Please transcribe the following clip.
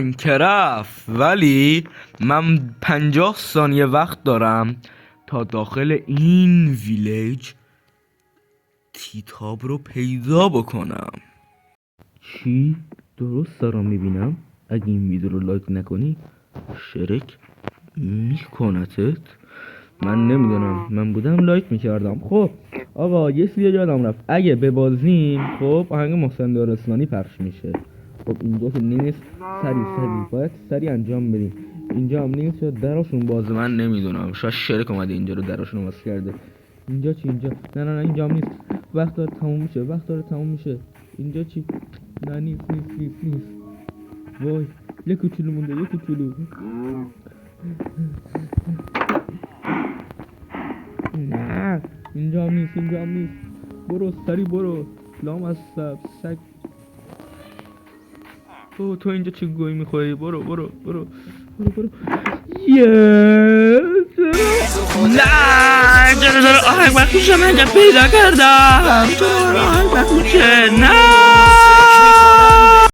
که رفت، ولی من 50 ثانیه وقت دارم تا داخل این ویلیج تیتاب رو پیدا بکنم. چی؟ درست دارم میبینم؟ اگه این ویدیو رو لایک نکنی شرک میکنتت. من نمیدونم، من بودم لایک میکردم. خب آقا یه چیزی یادم رفت، اگه ببازیم خب آهنگ محسن دارستانی پخش میشه. خب اینجا که نیست، سری باید سری انجام بدیم. اینجا هم نیست، شاید دراشون بازه، من نمیدونم، شاید شرک اومده اینجا رو دراشون باز کرده. اینجا چی؟ اینجا نه اینجا هم نیست، وقت داره تموم میشه. اینجا چی؟ نه نیست. وای یه کوچولو مونده، یه کوچولو. نه اینجا هم نیست. برو سری برو، لام از سگ. تو اینجا چه گویی میخوری؟ برو. نه چرا داره آهنگ مخصوص من پیدا کردم؟ چرا آهنگ مخصوصه؟